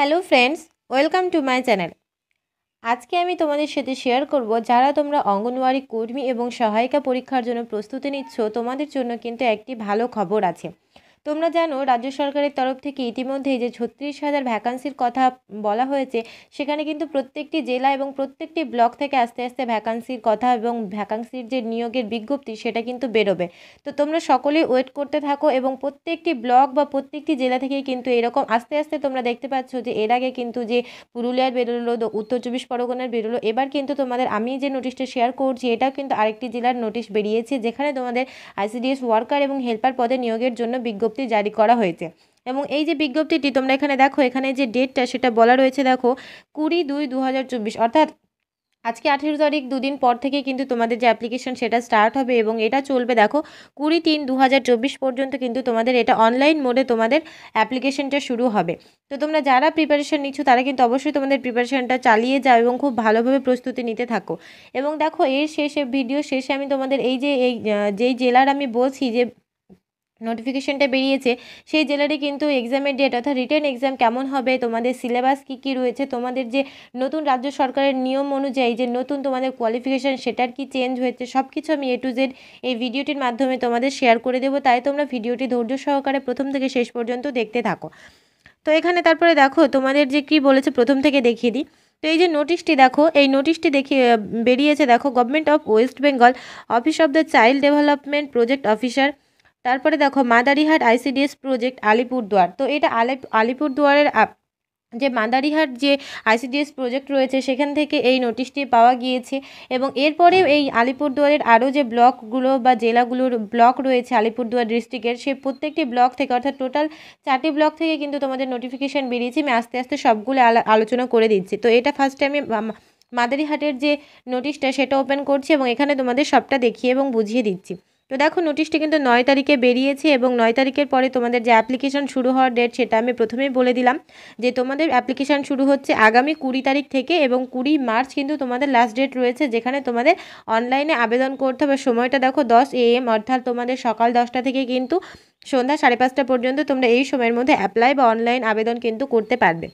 Hello friends, welcome to my channel. আজকে আমি তোমাদের সাথে শেয়ার করব যারা তোমরা অঙ্গনওয়াড়ি কর্মী এবং সহায়িকা পরীক্ষার জন্য প্রস্তুতি নিচ্ছ, তোমাদের জন্য কিন্তু একটি ভালো খবর আছে। তোমরা জানো রাজ্য সরকারের তরফ থেকে ইতিমধ্যেই যে 36,000 ভ্যাকান্সির কথা বলা হয়েছে, সেখানে কিন্তু প্রত্যেকটি জেলা এবং প্রত্যেকটি ব্লক থেকে আস্তে আস্তে ভ্যাকান্সির কথা এবং ভ্যাকান্সির যে নিয়োগের বিজ্ঞপ্তি সেটা কিন্তু বেরোবে। তো তোমরা সকলেই ওয়েট করতে থাকো এবং প্রত্যেকটি ব্লক বা প্রত্যেকটি জেলা থেকেই কিন্তু এরকম আস্তে আস্তে তোমরা দেখতে পাচ্ছ যে এর আগে কিন্তু যে পুরুলিয়ার বেরোলো, উত্তর চব্বিশ পরগনার বেরোলো, এবার কিন্তু তোমাদের আমি যে নোটিশটা শেয়ার করছি এটাও কিন্তু আরেকটি জেলার নোটিশ বেরিয়েছে, যেখানে তোমাদের আইসিডিএস ওয়ার্কার এবং হেল্পার পদে নিয়োগের জন্য বিজ্ঞপ্তি জারি করা হয়েছে। এবং এই যে বিজ্ঞপ্তিটি তোমরা এখানে দেখো, এখানে যে ডেটটা সেটা বলা রয়েছে দেখো 20/2/2024, অর্থাৎ আজকে 18 তারিখ, দুদিন পর থেকে কিন্তু তোমাদের যে অ্যাপ্লিকেশন সেটা স্টার্ট হবে এবং এটা চলবে দেখো 20/3/2024 পর্যন্ত কিন্তু তোমাদের এটা অনলাইন মোডে তোমাদের অ্যাপ্লিকেশনটা শুরু হবে। তো তোমরা যারা প্রিপারেশন নিচ্ছ তারা কিন্তু অবশ্যই তোমাদের প্রিপারেশনটা চালিয়ে যাও এবং খুব ভালোভাবে প্রস্তুতি নিতে থাকো। এবং দেখো এর শেষে, ভিডিও শেষে আমি তোমাদের এই যে যেই জেলার আমি বলছি যে নোটিফিকেশনটা বেরিয়েছে, সেই জেলারই কিন্তু এক্সামের ডেট অর্থাৎ রিটেন এক্সাম কেমন হবে, তোমাদের সিলেবাস কী কী রয়েছে, তোমাদের যে নতুন রাজ্য সরকারের নিয়ম অনুযায়ী যে নতুন তোমাদের কোয়ালিফিকেশান সেটার কি চেঞ্জ হয়েছে, সব কিছু আমি A to Z এই ভিডিওটির মাধ্যমে তোমাদের শেয়ার করে দেবো। তাই তোমরা ভিডিওটি ধৈর্য সহকারে প্রথম থেকে শেষ পর্যন্ত দেখতে থাকো। তো এখানে তারপরে দেখো তোমাদের যে কী বলেছে প্রথম থেকে দেখিয়ে দিই। তো এই যে নোটিশটি দেখো, এই নোটিশটি দেখিয়ে বেরিয়েছে দেখো, government of West Bengal, office of the child development project officer. তারপরে দেখো মাদারিহাট আইসিডিএস প্রজেক্ট আলিপুরদুয়ার। তো এটা আলিপুরদুয়ারের যে মাদারিহাট যে আইসিডিএস প্রজেক্ট রয়েছে সেখান থেকে এই নোটিশটি পাওয়া গিয়েছে। এবং এরপরেও এই আলিপুরদুয়ারের আরও যে ব্লকগুলো বা জেলাগুলোর ব্লক রয়েছে আলিপুরদুয়ার ডিস্ট্রিক্টের, সেই প্রত্যেকটি ব্লক থেকে অর্থাৎ টোটাল 4টি ব্লক থেকে কিন্তু তোমাদের নোটিফিকেশান বেরিয়েছে। আমি আস্তে আস্তে সবগুলো আলোচনা করে দিচ্ছি। তো এটা ফার্স্টে আমি মাদারিহাটের যে নোটিশটা সেটা ওপেন করছি এবং এখানে তোমাদের সবটা দেখিয়ে এবং বুঝিয়ে দিচ্ছি। তো দেখো নোটিশটি কিন্তু 9 তারিখে বেরিয়েছে এবং 9 তারিখের পরে তোমাদের যে অ্যাপ্লিকেশান শুরু হওয়ার ডেট সেটা আমি প্রথমেই বলে দিলাম যে তোমাদের অ্যাপ্লিকেশান শুরু হচ্ছে আগামী 20 তারিখ থেকে এবং 20 মার্চ কিন্তু তোমাদের লাস্ট ডেট রয়েছে, যেখানে তোমাদের অনলাইনে আবেদন করতে হবে। সময়টা দেখো 10 AM, অর্থাৎ তোমাদের সকাল 10টা থেকে কিন্তু সন্ধ্যা 5:30 পর্যন্ত তোমরা এই সময়ের মধ্যে অ্যাপ্লাই বা অনলাইন আবেদন কিন্তু করতে পারবে।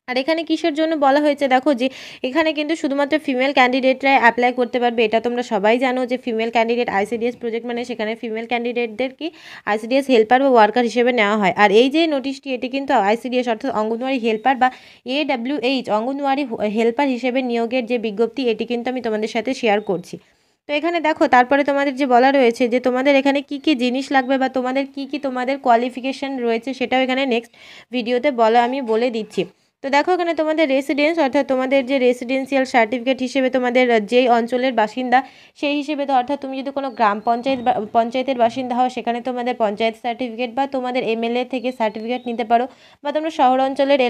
আর এখানে কিসের জন্য বলা হয়েছে দেখো, যে এখানে কিন্তু শুধুমাত্র ফিমেল ক্যান্ডিডেটরাই অ্যাপ্লাই করতে পারবে। এটা তোমরা সবাই জানো যে ফিমেল ক্যান্ডিডেট আইসিডিএস প্রজেক্ট মানে সেখানে ফিমেল ক্যান্ডিডেটদের কি আইসিডিএস হেল্পার বা ওয়ার্কার হিসেবে নেওয়া হয়। আর এই যে নোটিশটি এটি কিন্তু আইসিডিএস অর্থাৎ অঙ্গনওয়াড়ি হেল্পার বা AWH অঙ্গনওয়াড়ি হেল্পার হিসেবে নিয়োগের যে বিজ্ঞপ্তি, এটি কিন্তু আমি তোমাদের সাথে শেয়ার করছি। তো এখানে দেখো তারপরে তোমাদের যে বলা রয়েছে যে তোমাদের এখানে কি কি জিনিস লাগবে বা তোমাদের কি কি তোমাদের কোয়ালিফিকেশান রয়েছে সেটাও এখানে নেক্সট ভিডিওতে আমি বলে দিচ্ছি। তো দেখো এখানে তোমাদের রেসিডেন্স অর্থাৎ তোমাদের যে রেসিডেন্সিয়াল সার্টিফিকেট হিসেবে তোমাদের যেই অঞ্চলের বাসিন্দা সেই হিসেবে, তো অর্থাৎ তুমি যদি কোনো গ্রাম পঞ্চায়েতের বাসিন্দা হও সেখানে তোমাদের পঞ্চায়েত সার্টিফিকেট বা তোমাদের MLA থেকে সার্টিফিকেট নিতে পারো, বা তোমরা শহর অঞ্চলের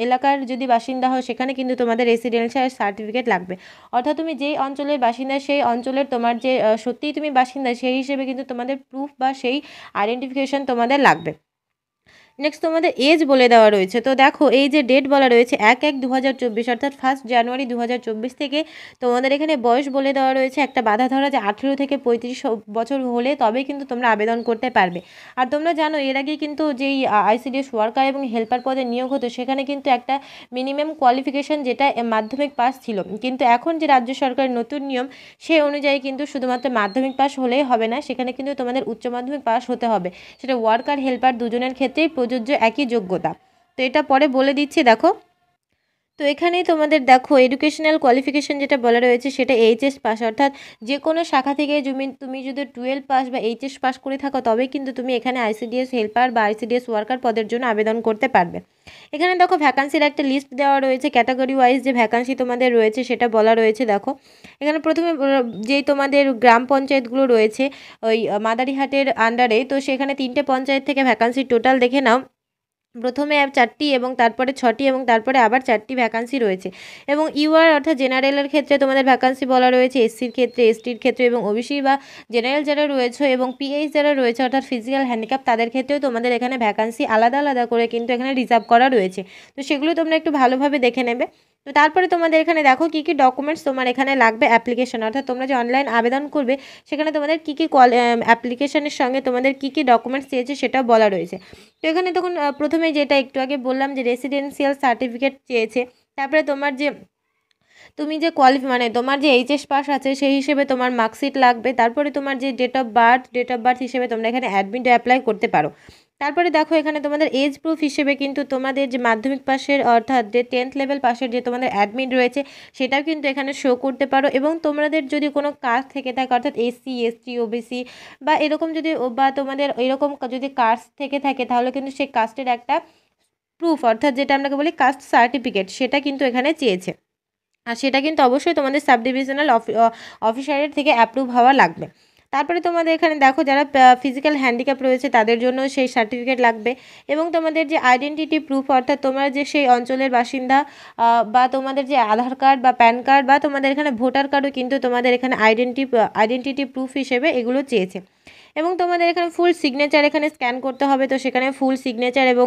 এলাকার যদি বাসিন্দা হও সেখানে কিন্তু তোমাদের রেসিডেন্সিয়াল সার্টিফিকেট লাগবে। অর্থাৎ তুমি যেই অঞ্চলের বাসিন্দা সেই অঞ্চলের তোমার যে সত্যিই তুমি বাসিন্দা সেই হিসেবে কিন্তু তোমাদের প্রুফ বা সেই আইডেন্টিফিকেশন তোমাদের লাগবে। নেক্সট তোমাদের এজ বলে দেওয়া রয়েছে। তো দেখো এই যে ডেট বলা রয়েছে 1/1/2024, অর্থাৎ 1 জানুয়ারি 2024 থেকে তোমাদের এখানে বয়স বলে দেওয়া রয়েছে একটা বাধা ধরা, যে 18 থেকে 35 বছর হলে তবেই কিন্তু তোমরা আবেদন করতে পারবে। আর তোমরা জানো এর আগে কিন্তু যেই আইসিডিএস ওয়ার্কার এবং হেল্পার পদে নিয়োগ হতো সেখানে কিন্তু একটা মিনিমাম কোয়ালিফিকেশান যেটা মাধ্যমিক পাস ছিল, কিন্তু এখন যে রাজ্য সরকারের নতুন নিয়ম সেই অনুযায়ী কিন্তু শুধুমাত্র মাধ্যমিক পাস হলেই হবে না, সেখানে কিন্তু তোমাদের উচ্চ মাধ্যমিক পাস হতে হবে। সেটা ওয়ার্কার হেল্পার দুজনের ক্ষেত্রেই প্রযোজ্য একই যোগ্যতা। তো এটা পরে বলে দিচ্ছি দেখো। তো এখানেই তোমাদের দেখো এডুকেশনাল কোয়ালিফিকেশান যেটা বলা রয়েছে সেটা HS পাস, অর্থাৎ যে কোনো শাখা থেকে তুমি যদি 12 পাস বা HS পাস করে থাকো তবেই কিন্তু তুমি এখানে আইসিডিএস হেল্পার বা আইসিডিএস ওয়ার্কার পদের জন্য আবেদন করতে পারবে। এখানে দেখো ভ্যাকান্সির একটা লিস্ট দেওয়া রয়েছে, ক্যাটাগরি ওয়াইজ যে ভ্যাকান্সি তোমাদের রয়েছে সেটা বলা রয়েছে দেখো। এখানে প্রথমে যেই তোমাদের গ্রাম পঞ্চায়েতগুলো রয়েছে ওই মাদারিহাটের আন্ডারে, তো সেখানে 3টে পঞ্চায়েত থেকে ভ্যাকান্সি টোটাল দেখে নাও। প্রথমে 4টি এবং তারপরে 6টি এবং তারপরে আবার 4টি ভ্যাকান্সি রয়েছে। এবং UR অর্থাৎ জেনারেলের ক্ষেত্রে তোমাদের ভ্যাকান্সি বলা রয়েছে, SCর ক্ষেত্রে, STর ক্ষেত্রে এবং OBC বা জেনারেল যারা রয়েছে এবং PH যারা রয়েছে অর্থাৎ ফিজিক্যাল হ্যান্ডিক্যাপ তাদের ক্ষেত্রেও তোমাদের এখানে ভ্যাকান্সি আলাদা আলাদা করে কিন্তু এখানে রিজার্ভ করা রয়েছে। তো সেগুলো তোমরা একটু ভালোভাবে দেখে নেবে। তো তারপরে তোমাদের এখানে দেখো কী কী ডকুমেন্টস তোমার এখানে লাগবে অ্যাপ্লিকেশন, অর্থাৎ তোমরা যে অনলাইন আবেদন করবে সেখানে তোমাদের কী কী অ্যাপ্লিকেশনের সঙ্গে তোমাদের কী কী ডকুমেন্টস চেয়েছে সেটাও বলা রয়েছে। তো এখানে তখন প্রথমে যেটা একটু আগে বললাম যে রেসিডেন্সিয়াল সার্টিফিকেট চেয়েছে, তারপরে তোমার যে তুমি যে মানে তোমার যে এইচএস পাস আছে সেই হিসেবে তোমার মার্কশিট লাগবে, তারপরে তোমার যে ডেট অফ বার্থ হিসেবে তোমরা এখানে অ্যাডমিট অ্যাপ্লাই করতে পারো। তারপরে দেখো এখানে তোমাদের এজ প্রুফ হিসেবে কিন্তু তোমাদের যে মাধ্যমিক পাশের অর্থাৎ যে 10th লেভেল পাশের যে তোমাদের অ্যাডমিট রয়েছে সেটাও কিন্তু এখানে শো করতে পারো। এবং তোমাদের যদি কোনো কাস্ট থেকে থাকে অর্থাৎ এসসি এসটি ওবিসি বা এরকম যদি বা তোমাদের এরকম যদি কাস্ট থেকে থাকে তাহলে কিন্তু সেই কাস্টের একটা প্রুফ অর্থাৎ যেটা আমরা বলি কাস্ট সার্টিফিকেট সেটা কিন্তু এখানে চেয়েছে, আর সেটা কিন্তু অবশ্যই তোমাদের সাব ডিভিশনাল অফিসারের থেকে অ্যাপ্রুভ হওয়া লাগবে। তারপরে তোমাদের এখানে দেখো যারা ফিজিক্যাল হ্যান্ডিক্যাপ রয়েছে তাদের জন্য সেই সার্টিফিকেট লাগবে, এবং তোমাদের যে আইডেন্টিটি প্রুফ অর্থাৎ তোমরা যে সেই অঞ্চলের বাসিন্দা বা তোমাদের যে আধার কার্ড বা প্যান কার্ড বা তোমাদের এখানে ভোটার কার্ডও কিন্তু তোমাদের এখানে আইডেন্টিটি প্রুফ হিসেবে এগুলো চেয়েছে। এবং তোমাদের এখানে ফুল সিগনেচার এখানে স্ক্যান করতে হবে, তো সেখানে ফুল সিগনেচার এবং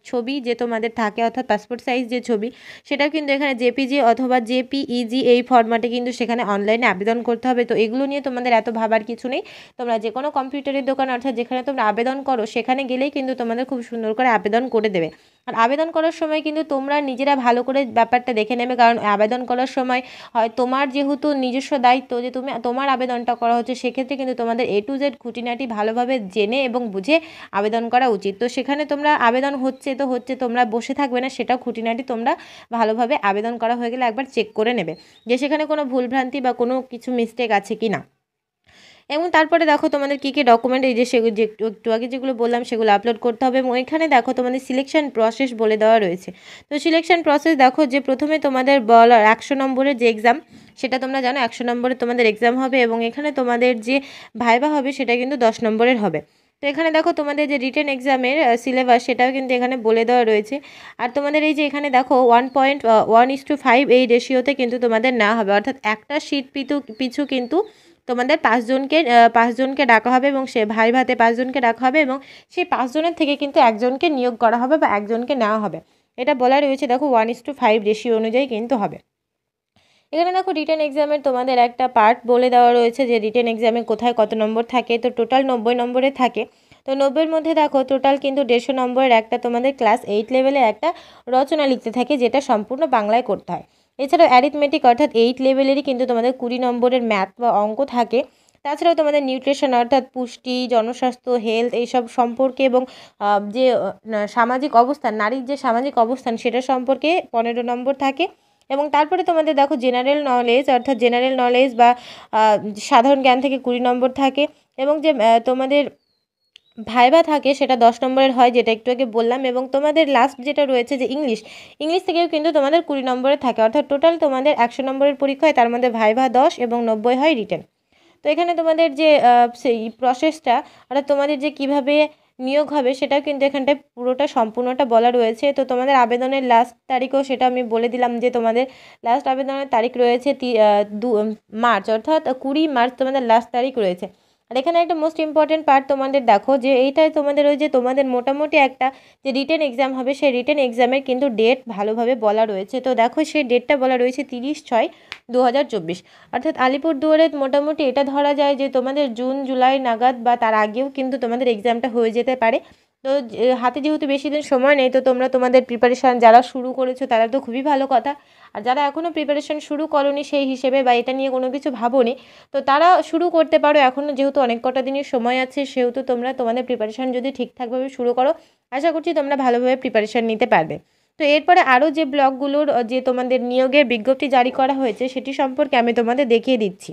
ছবি যে তোমাদের থাকে অর্থাৎ পাসপোর্ট সাইজ যে ছবি সেটাও কিন্তু এখানে জেপিজি অথবা জেপিইজি এই ফরম্যাটে কিন্তু সেখানে অনলাইনে আবেদন করতে হবে। তো এগুলো নিয়ে তোমাদের এত ভাবার কিছু নেই, তোমরা যে কোনো কম্পিউটারের দোকান অর্থাৎ যেখানে তোমরা আবেদন করো সেখানে গেলেই কিন্তু তোমাদের খুব সুন্দর করে আবেদন করে দেবে। আর আবেদন করার সময় কিন্তু তোমরা নিজেরা ভালো করে ব্যাপারটা দেখে নেবে, কারণ আবেদন করার সময় হয় তোমার যেহেতু নিজস্ব দায়িত্ব যে তুমি তোমার আবেদনটা করা হচ্ছে, সেক্ষেত্রে কিন্তু তোমাদের A to Z খুঁটিনাটি ভালোভাবে জেনে এবং বুঝে আবেদন করা উচিত। তো সেখানে তোমরা আবেদন হচ্ছে তো হচ্ছে, তোমরা বসে থাকবে না, সেটাও খুঁটিনাটি তোমরা ভালোভাবে আবেদন করা হয়ে গেলে একবার চেক করে নেবে যে সেখানে কোনো ভুলভ্রান্তি বা কোনো কিছু মিস্টেক আছে কি না। এবং তারপরে দেখো তোমাদের কী কী ডকুমেন্ট এই যে সেগুলো যে একটু আগে যেগুলো বললাম সেগুলো আপলোড করতে হবে। এবং এখানে দেখো তোমাদের সিলেকশন প্রসেস বলে দেওয়া রয়েছে। তো সিলেকশন প্রসেস দেখো যে প্রথমে তোমাদের 100 নম্বরের যে এক্সাম সেটা তোমরা জানো 100 নম্বরের তোমাদের এক্সাম হবে, এবং এখানে তোমাদের যে ভাইভা হবে সেটা কিন্তু 10 নম্বরের হবে। তো এখানে দেখো তোমাদের যে রিটেন এক্সামের সিলেবাস সেটাও কিন্তু এখানে বলে দেওয়া রয়েছে। আর তোমাদের এই যে এখানে দেখো 1.1:5 এই রেশিওতে কিন্তু তোমাদের নেওয়া হবে, অর্থাৎ একটা সিট পিছু কিন্তু তোমাদের পাঁচজনকে ডাকা হবে, এবং সে ভাতে 5জনকে ডাকা হবে, এবং সেই 5জনের থেকে কিন্তু একজনকে নিয়োগ করা হবে বা একজনকে নেওয়া হবে। এটা বলা রয়েছে দেখো 1:5 রেশিও অনুযায়ী কিন্তু হবে। এখানে দেখো রিটেন এক্সামের তোমাদের একটা পার্ট বলে দেওয়া রয়েছে যে রিটেন এক্সামে কোথায় কত নম্বর থাকে। তো টোটাল 90 নম্বরে থাকে। তো 90-এর মধ্যে দেখো টোটাল কিন্তু 150 নম্বরের একটা তোমাদের ক্লাস 8 লেভেলে একটা রচনা লিখতে থাকে, যেটা সম্পূর্ণ বাংলায় করতে হয়। এছাড়াও অ্যারিথমেটিক অর্থাৎ 8 লেভেলেরই কিন্তু তোমাদের 20 নম্বরের ম্যাথ বা অঙ্ক থাকে। তাছাড়াও তোমাদের নিউট্রিশন অর্থাৎ পুষ্টি, জনস্বাস্থ্য, হেলথ এইসব সম্পর্কে এবং যে সামাজিক অবস্থান, নারীর যে সামাজিক অবস্থান সেটা সম্পর্কে 15 নম্বর থাকে। এবং তারপরে তোমাদের দেখো জেনারেল নলেজ অর্থাৎ জেনারেল নলেজ বা সাধারণ জ্ঞান থেকে 20 নম্বর থাকে। এবং যে তোমাদের ভাইভা থাকে সেটা 10 নম্বরের হয়, যেটা একটু আগে বললাম। এবং তোমাদের লাস্ট যেটা রয়েছে যে ইংলিশ থেকেও কিন্তু তোমাদের 20 নম্বরের থাকে, অর্থাৎ টোটাল তোমাদের 100 নম্বরের পরীক্ষা হয়, তার মধ্যে ভাইভা 10 এবং 90 হয় রিটেন। তো এখানে তোমাদের যে সেই প্রসেসটা অর্থাৎ তোমাদের যে কিভাবে নিয়োগ হবে সেটাও কিন্তু এখানটায় পুরোটা সম্পূর্ণটা বলা রয়েছে। তো তোমাদের আবেদনের লাস্ট তারিখও সেটা আমি বলে দিলাম যে তোমাদের লাস্ট আবেদনের তারিখ রয়েছে 2 মার্চ, অর্থাৎ 20 মার্চ তোমাদের লাস্ট তারিখ রয়েছে। আর এখানে একটা মোস্ট ইম্পর্টেন্ট পার্ট তোমাদের দেখো যে এইটাই তোমাদের ওই যে তোমাদের মোটামুটি একটা যে রিটেন এক্সাম হবে সেই রিটেন এক্সামের কিন্তু ডেট ভালোভাবে বলা রয়েছে। তো দেখো সেই ডেটটা বলা রয়েছে 30/6/2024, অর্থাৎ আলিপুরদুয়ারে মোটামুটি এটা ধরা যায় যে তোমাদের জুন জুলাই নাগাদ বা তার আগেও কিন্তু তোমাদের এক্সামটা হয়ে যেতে পারে। তো হাতে যেহেতু বেশি দিন সময় নেই, তো তোমরা তোমাদের প্রিপারেশান যারা শুরু করেছো তারা তো খুবই ভালো কথা, আর যারা এখনও প্রিপারেশান শুরু করোনি সেই হিসেবে বা এটা নিয়ে কোনো কিছু ভাবোনি, তো তারা শুরু করতে পারো এখনও, যেহেতু অনেক কটা দিনের সময় আছে, সেহেতু তোমরা তোমাদের প্রিপারেশান যদি ঠিকঠাকভাবে শুরু করো আশা করছি তোমরা ভালোভাবে প্রিপারেশান নিতে পারবে। তো এরপরে আরও যে ব্লকগুলোর যে তোমাদের নিয়োগের বিজ্ঞপ্তি জারি করা হয়েছে সেটি সম্পর্কে আমি তোমাদের দেখিয়ে দিচ্ছি।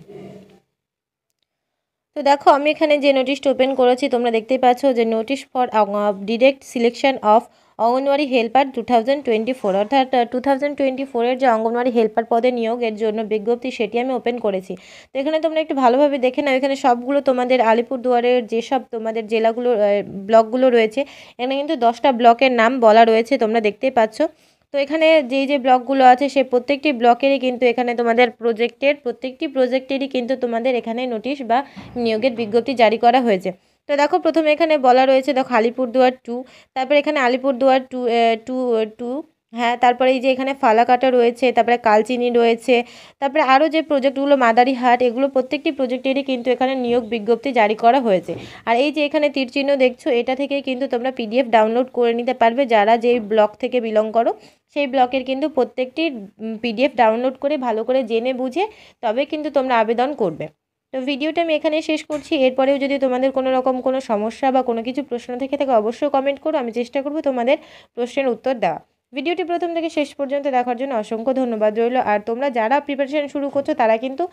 তো দেখো আমি এখানে যে নোটিশটা ওপেন করেছি তোমরা দেখতেই পাচ্ছ যে notice for direct selection of anganwadi helper 2024, অর্থাৎ 2024-এর যে অঙ্গনওয়াড়ি হেল্পার পদে নিয়োগের জন্য বিজ্ঞপ্তি সেটি আমি ওপেন করেছি। তো এখানে তোমরা একটু ভালোভাবে দেখে নাও, এখানে সবগুলো তোমাদের আলিপুরদুয়ারের যেসব তোমাদের জেলাগুলো ব্লকগুলো রয়েছে এখানে কিন্তু 10টা ব্লকের নাম বলা রয়েছে, তোমরা দেখতেই পাচ্ছ। তো এখানে যে ব্লকগুলো আছে সেই প্রত্যেকটি ব্লকেরই কিন্তু এখানে তোমাদের প্রত্যেকটি প্রজেক্টেরই কিন্তু তোমাদের এখানে নোটিশ বা নিয়োগের বিজ্ঞপ্তি জারি করা হয়েছে। তো দেখো প্রথমে এখানে বলা রয়েছে দেখো আলিপুরদুয়ার 2, তারপর এখানে আলিপুরদুয়ার 2 হ্যাঁ, তারপরে এই যে এখানে ফালাকাটা রয়েছে, তারপরে কালচিনি রয়েছে, তারপরে আরও যে প্রজেক্টগুলো মাদারিহাট, এগুলো প্রত্যেকটি প্রজেক্টেরই কিন্তু এখানে নিয়োগ বিজ্ঞপ্তি জারি করা হয়েছে। আর এই যে এখানে তীর চিহ্ন দেখছো, এটা থেকেই কিন্তু তোমরা পিডিএফ ডাউনলোড করে নিতে পারবে। যারা যেই ব্লক থেকে বিলং করো সেই ব্লকের কিন্তু প্রত্যেকটির পিডিএফ ডাউনলোড করে ভালো করে জেনে বুঝে তবে কিন্তু তোমরা আবেদন করবে। তো ভিডিওটা আমি এখানেই শেষ করছি। এরপরেও যদি তোমাদের কোনো রকম কোনো সমস্যা বা কোনো কিছু প্রশ্ন থেকে থাকে অবশ্যই কমেন্ট করো, আমি চেষ্টা করব তোমাদের প্রশ্নের উত্তর দেওয়া। ভিডিওটি প্রথম থেকে শেষ পর্যন্ত দেখার জন্য অসংখ্য ধন্যবাদ রইল। আর তোমরা যারা প্রিপারেশান শুরু করছো তারা কিন্তু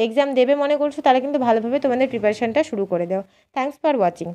এক্সাম দেবে মনে করছো, তারা কিন্তু ভালোভাবে তোমাদের প্রিপারেশানটা শুরু করে দাও। Thanks for watching.